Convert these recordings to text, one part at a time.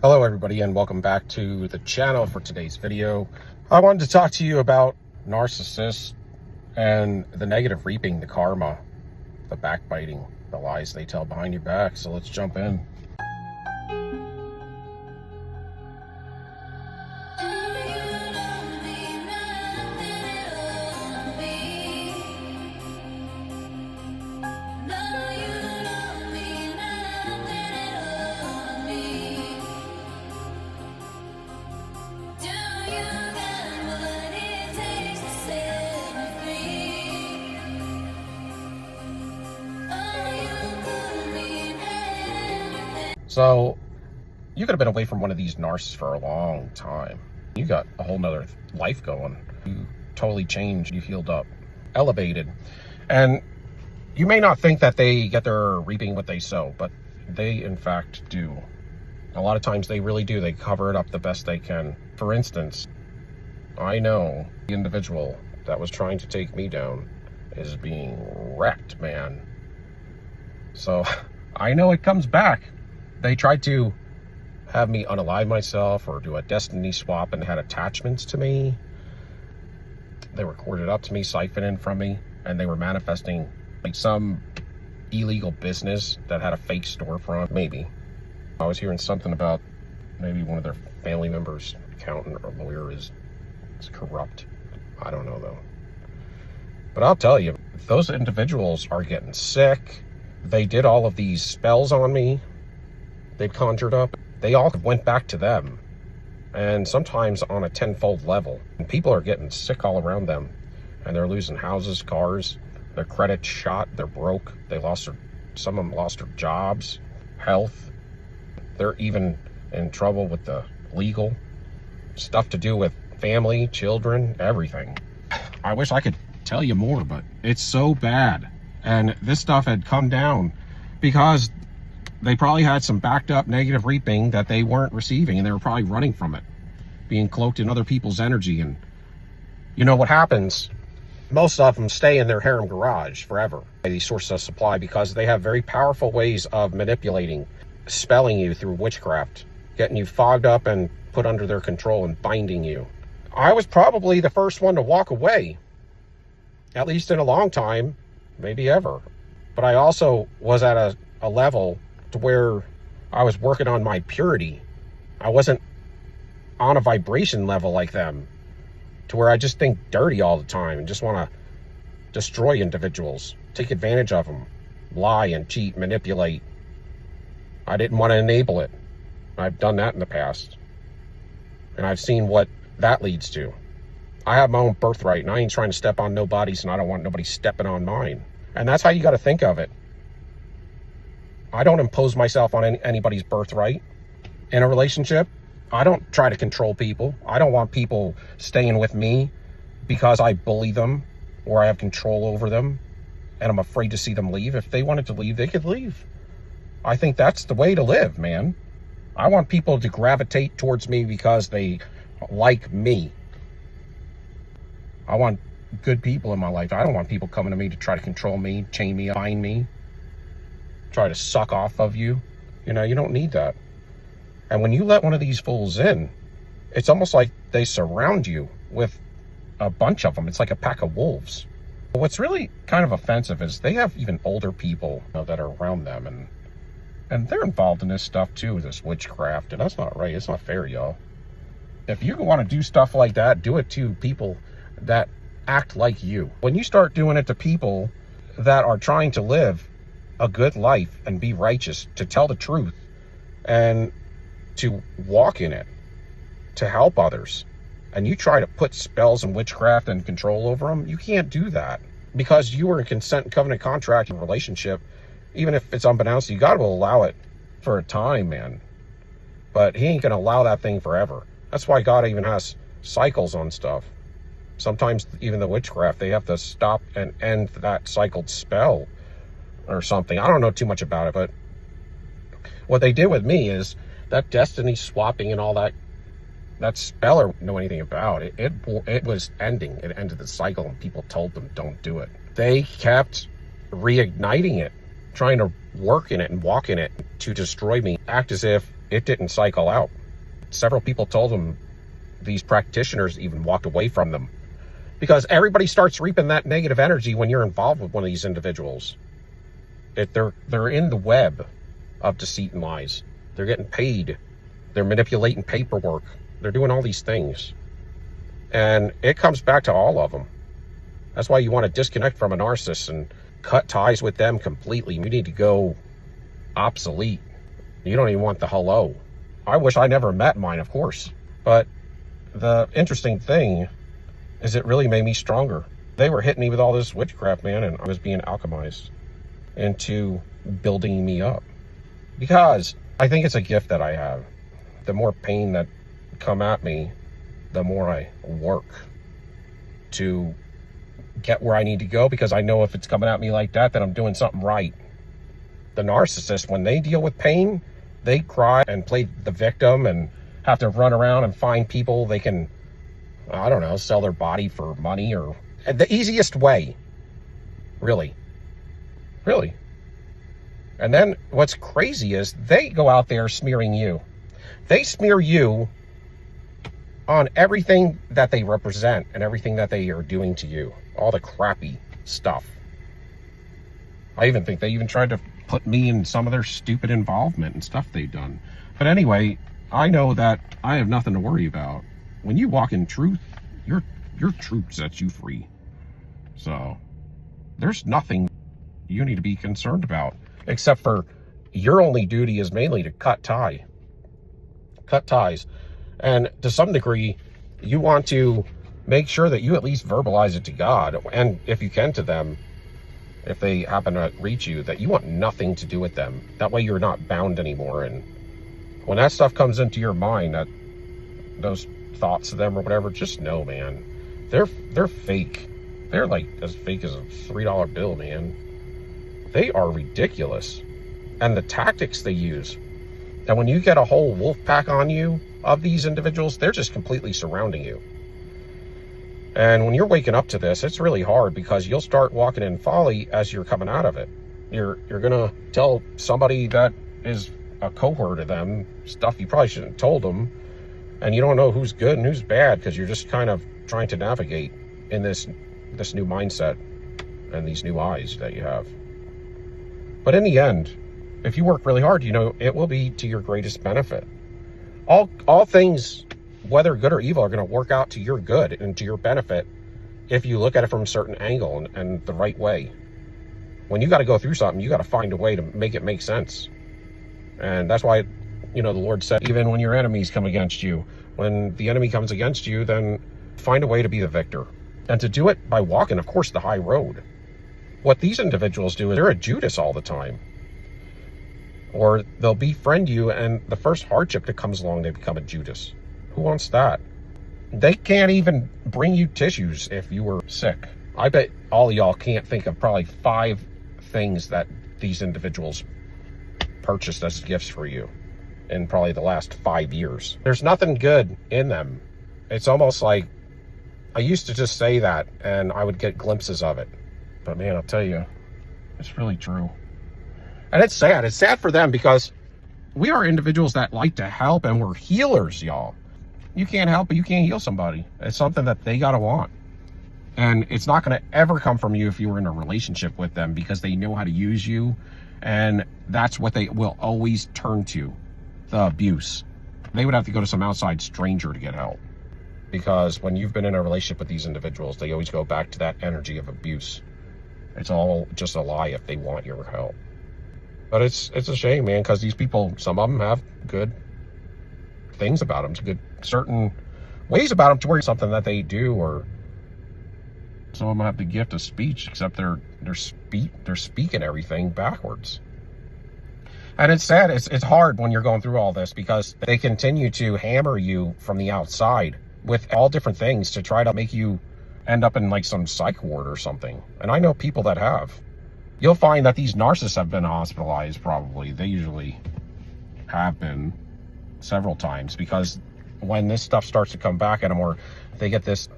Hello everybody and welcome back to the channel. For today's video, I wanted to talk to you about narcissists and the negative reaping, the karma, the backbiting, the lies they tell behind your back. So let's jump in. So you could have been away from one of these narcissists for a long time. You got a whole nother life going. You totally changed, you healed up, elevated. And you may not think that they get their reaping what they sow, but they in fact do. A lot of times they really do. They cover it up the best they can. For instance, I know the individual that was trying to take me down is being wrecked, man. So I know it comes back. They tried to have me unalive myself or do a destiny swap and had attachments to me. They recorded up to me, siphoning from me, and they were manifesting like some illegal business that had a fake storefront, maybe. I was hearing something about maybe one of their family members, accountant or lawyer, is corrupt. I don't know though. But I'll tell you, those individuals are getting sick. They did all of these spells on me. They've conjured up. They all went back to them. And sometimes on a tenfold level. And people are getting sick all around them. And they're losing houses, cars, their credit's shot, they're broke. Some of them lost their jobs, health. They're even in trouble with the legal stuff to do with family, children, everything. I wish I could tell you more, but it's so bad. And this stuff had come down because they probably had some backed up negative reaping that they weren't receiving, and they were probably running from it, being cloaked in other people's energy. And you know what happens? Most of them stay in their harem garage forever, these sources of supply, because they have very powerful ways of manipulating, spelling you through witchcraft, getting you fogged up and put under their control and binding you. I was probably the first one to walk away, at least in a long time, maybe ever. But I also was at a level to where I was working on my purity. I wasn't on a vibration level like them, to where I just think dirty all the time and just want to destroy individuals, take advantage of them, lie and cheat, manipulate. I didn't want to enable it. I've done that in the past, and I've seen what that leads to. I have my own birthright, and I ain't trying to step on nobody's, and I don't want nobody stepping on mine. And that's how you got to think of it. I don't impose myself on anybody's birthright in a relationship. I don't try to control people. I don't want people staying with me because I bully them or I have control over them and I'm afraid to see them leave. If they wanted to leave, they could leave. I think that's the way to live, man. I want people to gravitate towards me because they like me. I want good people in my life. I don't want people coming to me to try to control me, chain me, bind me, try to suck off of you. You know, you don't need that. And when you let one of these fools in, it's almost like they surround you with a bunch of them. It's like a pack of wolves. But what's really kind of offensive is they have even older people, you know, that are around them, and they're involved in this stuff too, this witchcraft, and that's not right. It's not fair, y'all. If you want to do stuff like that, do it to people that act like you. When you start doing it to people that are trying to live a good life and be righteous, to tell the truth and to walk in it, to help others, and you try to put spells and witchcraft and control over them, you can't do that, because you were in consent and covenant contract in a relationship. Even if it's unbeknownst, you got to allow it for a time, man. But he ain't gonna allow that thing forever. That's why God even has cycles on stuff. Sometimes even the witchcraft, they have to stop and end that cycled spell or something. I don't know too much about it, but what they did with me is that destiny swapping and all that spell, or know anything about it. It was ending. It ended the cycle, and people told them don't do it. They kept reigniting it, trying to work in it and walk in it to destroy me, act as if it didn't cycle out. Several people told them, these practitioners even walked away from them, because everybody starts reaping that negative energy when you're involved with one of these individuals. They're in the web of deceit and lies. They're getting paid. They're manipulating paperwork. They're doing all these things. And it comes back to all of them. That's why you want to disconnect from a narcissist and cut ties with them completely. You need to go obsolete. You don't even want the hello. I wish I never met mine, of course. But the interesting thing is it really made me stronger. They were hitting me with all this witchcraft, man, and I was being alchemized into building me up. Because I think it's a gift that I have. The more pain that come at me, the more I work to get where I need to go, because I know if it's coming at me like that, then I'm doing something right. The narcissist, when they deal with pain, they cry and play the victim and have to run around and find people they can, I don't know, sell their body for money, or the easiest way. Really. And then what's crazy is they go out there smearing you. They smear you on everything that they represent and everything that they are doing to you. All the crappy stuff. I even think they even tried to put me in some of their stupid involvement and stuff they've done. But anyway, I know that I have nothing to worry about. When you walk in truth, your truth sets you free. So there's nothing you need to be concerned about, except for your only duty is mainly to cut ties. And to some degree, you want to make sure that you at least verbalize it to God, and if you can to them, if they happen to reach you, that you want nothing to do with them. That way you're not bound anymore. And when that stuff comes into your mind, that those thoughts of them or whatever, just know, man, they're fake. They're like as fake as a $3 bill, man. They are ridiculous. And the tactics they use. And when you get a whole wolf pack on you of these individuals, they're just completely surrounding you. And when you're waking up to this, it's really hard, because you'll start walking in folly as you're coming out of it. You're gonna tell somebody that is a cohort of them stuff you probably shouldn't have told them, and you don't know who's good and who's bad, because you're just kind of trying to navigate in this new mindset and these new eyes that you have. But in the end, if you work really hard, you know, it will be to your greatest benefit. All things, whether good or evil, are going to work out to your good and to your benefit if you look at it from a certain angle and the right way. When you got to go through something, you got to find a way to make it make sense. And that's why, you know, the Lord said, even when your enemies come against you, when the enemy comes against you, then find a way to be the victor. And to do it by walking, of course, the high road. What these individuals do is they're a Judas all the time. Or they'll befriend you, and the first hardship that comes along, they become a Judas. Who wants that? They can't even bring you tissues if you were sick. I bet all of y'all can't think of probably 5 things that these individuals purchased as gifts for you in probably the last 5 years. There's nothing good in them. It's almost like, I used to just say that and I would get glimpses of it. But man, I'll tell you, it's really true. And it's sad. It's sad for them, because we are individuals that like to help, and we're healers, y'all. You can't help, but you can't heal somebody. It's something that they gotta want. And it's not gonna ever come from you if you were in a relationship with them, because they know how to use you, and that's what they will always turn to, the abuse. They would have to go to some outside stranger to get help. Because when you've been in a relationship with these individuals, they always go back to that energy of abuse. It's all just a lie if they want your help. But it's a shame, man, because these people, some of them have good things about them, good certain ways about them to where something that they do, or some of them have the gift of speech, except they're speaking everything backwards. And it's sad. It's hard when you're going through all this, because they continue to hammer you from the outside with all different things to try to make you end up in like some psych ward or something. And I know people that have. You'll find that these narcissists have been hospitalized, probably. They usually have been several times, because when this stuff starts to come back at them, or they get this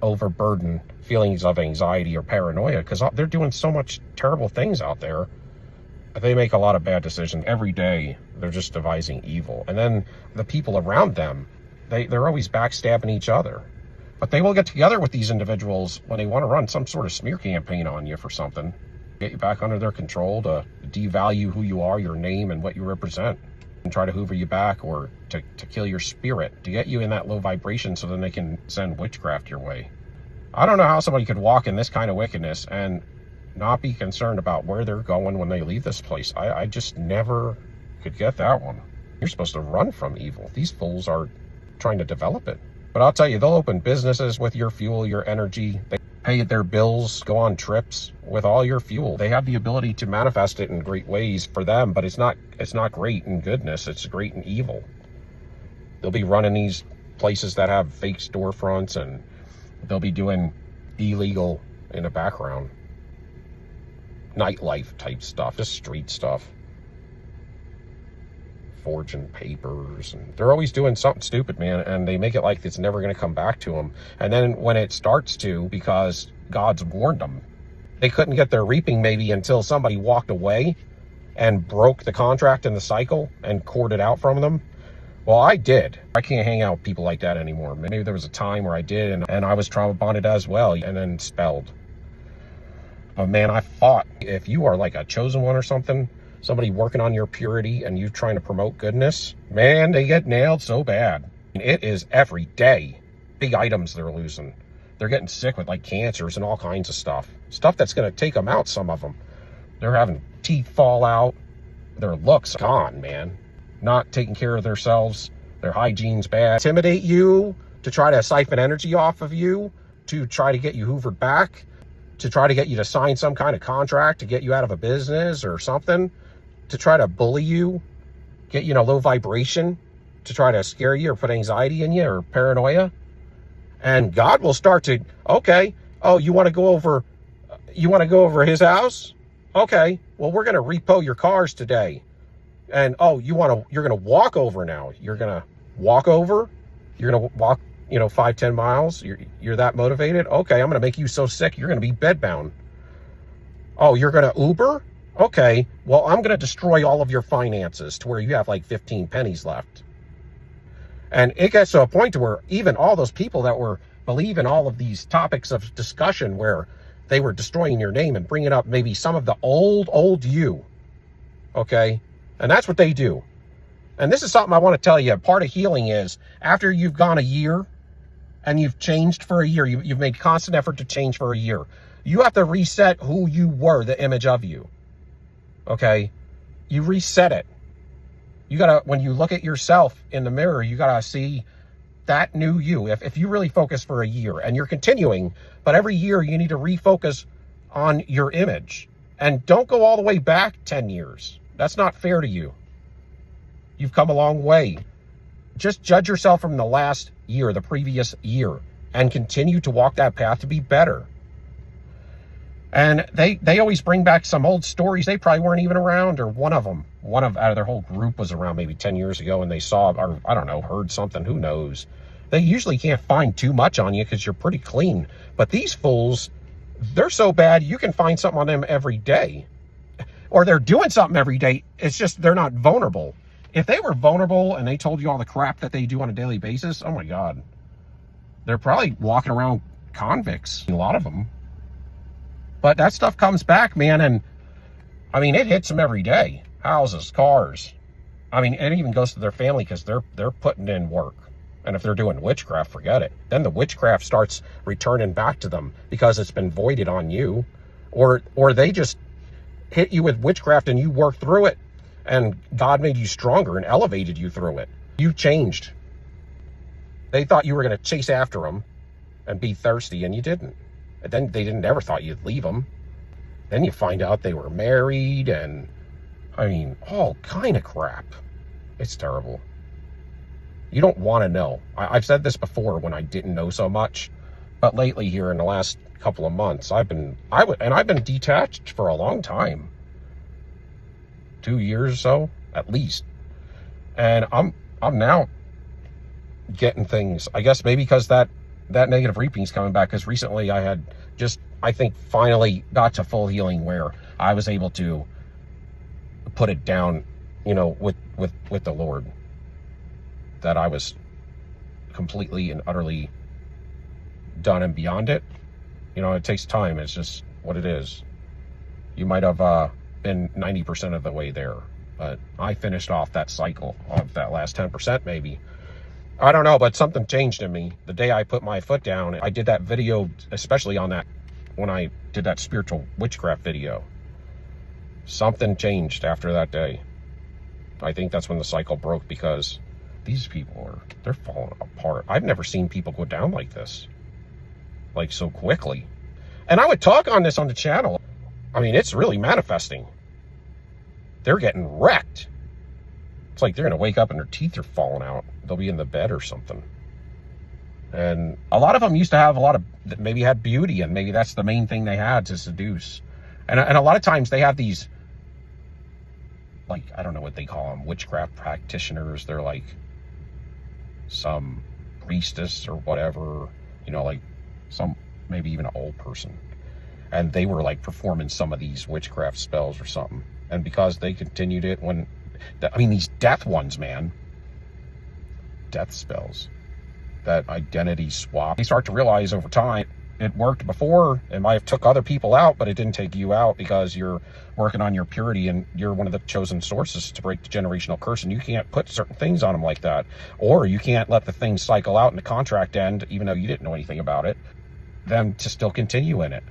overburdened feelings of anxiety or paranoia, because they're doing so much terrible things out there, They make a lot of bad decisions every day. They're just devising evil. And then the people around them, they're always backstabbing each other. But they will get together with these individuals when they want to run some sort of smear campaign on you for something. Get you back under their control, to devalue who you are, your name, and what you represent. And try to hoover you back, or to kill your spirit, to get you in that low vibration so then they can send witchcraft your way. I don't know how somebody could walk in this kind of wickedness and not be concerned about where they're going when they leave this place. I just never could get that one. You're supposed to run from evil. These fools are trying to develop it. But I'll tell you, they'll open businesses with your fuel, your energy. They pay their bills, go on trips with all your fuel. They have the ability to manifest it in great ways for them, but it's not great in goodness. It's great in evil. They'll be running these places that have fake storefronts, and they'll be doing illegal in the background. Nightlife type stuff, just street stuff. Forging papers, and they're always doing something stupid, man, and they make it like it's never going to come back to them. And then when it starts to, because God's warned them, they couldn't get their reaping maybe until somebody walked away and broke the contract in the cycle and cored it out from them. Well, I did. I can't hang out with people like that anymore. Maybe there was a time where I did, and I was trauma bonded as well, and then spelled. But man, I fought. If you are like a chosen one or something, somebody working on your purity and you trying to promote goodness, man, they get nailed so bad. It is every day. Big items they're losing. They're getting sick with like cancers and all kinds of stuff. Stuff that's going to take them out, some of them. They're having teeth fall out. Their looks gone, man. Not taking care of themselves. Their hygiene's bad. Intimidate you, to try to siphon energy off of you, to try to get you hoovered back, to try to get you to sign some kind of contract to get you out of a business or something, to try to bully you, get you in a low vibration, to try to scare you or put anxiety in you or paranoia. And God will start to, okay, oh, you want to go over his house? Okay, well, we're going to repo your cars today. And oh, you're going to walk over now. You're going to walk over. You're going to walk, 5-10 miles. You're that motivated. Okay, I'm going to make you so sick you're going to be bedbound. Oh, you're going to Uber? Okay, well, I'm going to destroy all of your finances to where you have like 15 pennies left. And it gets to a point to where even all those people that were believing all of these topics of discussion where they were destroying your name and bringing up maybe some of the old you, okay? And that's what they do. And this is something I want to tell you. Part of healing is after you've gone a year and you've changed for a year, you've made constant effort to change for a year, you have to reset who you were, the image of you. Okay, you reset it. You gotta, when you look at yourself in the mirror, you gotta see that new you. If you really focus for a year and you're continuing, but every year you need to refocus on your image, and don't go all the way back 10 years. That's not fair to you. You've come a long way. Just judge yourself from the last year, the previous year, and continue to walk that path to be better. And they always bring back some old stories. They probably weren't even around, or one of out of their whole group was around maybe 10 years ago, and they saw, or I don't know, heard something, who knows. They usually can't find too much on you because you're pretty clean. But these fools, they're so bad, you can find something on them every day. Or they're doing something every day. It's just they're not vulnerable. If they were vulnerable and they told you all the crap that they do on a daily basis, oh my God. They're probably walking around convicts, a lot of them. But that stuff comes back, man, and I mean, it hits them every day. Houses, cars. I mean, it even goes to their family because they're putting in work. And if they're doing witchcraft, forget it. Then the witchcraft starts returning back to them because it's been voided on you. Or they just hit you with witchcraft and you work through it. And God made you stronger and elevated you through it. You changed. They thought you were going to chase after them and be thirsty, and you didn't. And then they never thought you'd leave them. Then you find out they were married, and I mean, all kind of crap. It's terrible. You don't want to know. I've said this before when I didn't know so much, but lately here in the last couple of months, I've been detached for a long time. 2 years or so, at least. And I'm now getting things, I guess maybe because that negative reaping's coming back, because recently I had just, I think, finally got to full healing where I was able to put it down, you know, with the Lord, that I was completely and utterly done and beyond it. You know, it takes time. It's just what it is. You might have been 90% of the way there, but I finished off that cycle of that last 10% maybe. I don't know, but something changed in me the day I put my foot down. I did that video, especially on that, when I did that spiritual witchcraft video. Something changed after that day. I think that's when the cycle broke, because these people they're falling apart. I've never seen people go down like this, like so quickly. And I would talk on this on the channel. I mean, it's really manifesting. They're getting wrecked. It's like they're going to wake up and their teeth are falling out. They'll be in the bed or something. And a lot of them used to have a lot of, maybe had beauty, and maybe that's the main thing they had to seduce. And a lot of times they have these, like, I don't know what they call them, witchcraft practitioners. They're like some priestess or whatever, you know, like some, maybe even an old person. And they were like performing some of these witchcraft spells or something. And because they continued it when, I mean, these death ones, man, death spells, that identity swap, you start to realize over time, it worked before. It might have took other people out, but it didn't take you out, because you're working on your purity and you're one of the chosen sources to break the generational curse. And you can't put certain things on them like that, or you can't let the thing cycle out and the contract end, even though you didn't know anything about it, them to still continue in it.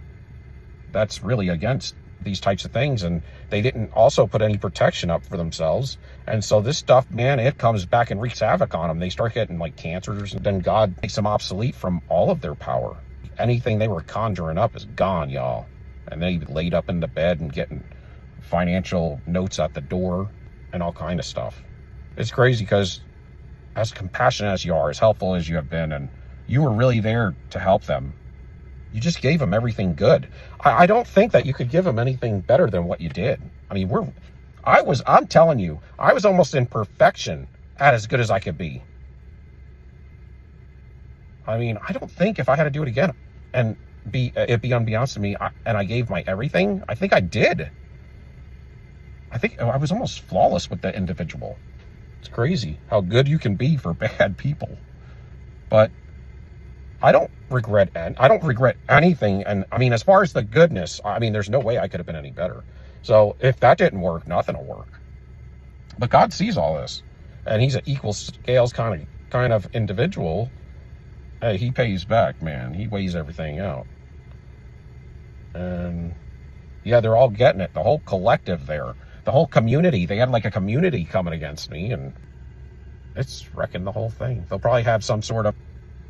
That's really against these types of things. And they didn't also put any protection up for themselves. And so this stuff, man, it comes back and wreaks havoc on them. They start getting like cancers, and then God makes them obsolete from all of their power. Anything they were conjuring up is gone, y'all. And they laid up in the bed and getting financial notes at the door and all kind of stuff. It's crazy, because as compassionate as you are, as helpful as you have been, and you were really there to help them, you just gave them everything good. I don't think that you could give them anything better than what you did. I mean, I'm telling you, I was almost in perfection at as good as I could be. I mean, I don't think if I had to do it again and it'd be unbeknownst to me, and I gave my everything, I think I did. I think I was almost flawless with that individual. It's crazy how good you can be for bad people. But I don't regret anything. And I mean, as far as the goodness, I mean, there's no way I could have been any better. So if that didn't work, nothing will work. But God sees all this, and he's an equal scales kind of individual. Hey, he pays back, man. He weighs everything out. And yeah, they're all getting it. The whole collective there, the whole community, they had like a community coming against me, and it's wrecking the whole thing. They'll probably have some sort of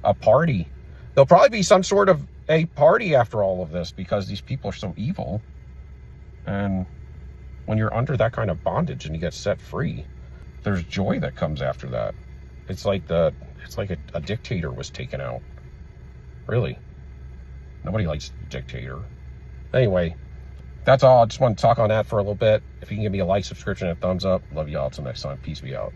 a party. There'll probably be some sort of a party after all of this, because these people are so evil. And when you're under that kind of bondage and you get set free, there's joy that comes after that. It's like a dictator was taken out. Really. Nobody likes a dictator. Anyway, that's all. I just want to talk on that for a little bit. If you can give me a like, subscription, and a thumbs up. Love y'all. Till next time. Peace be out.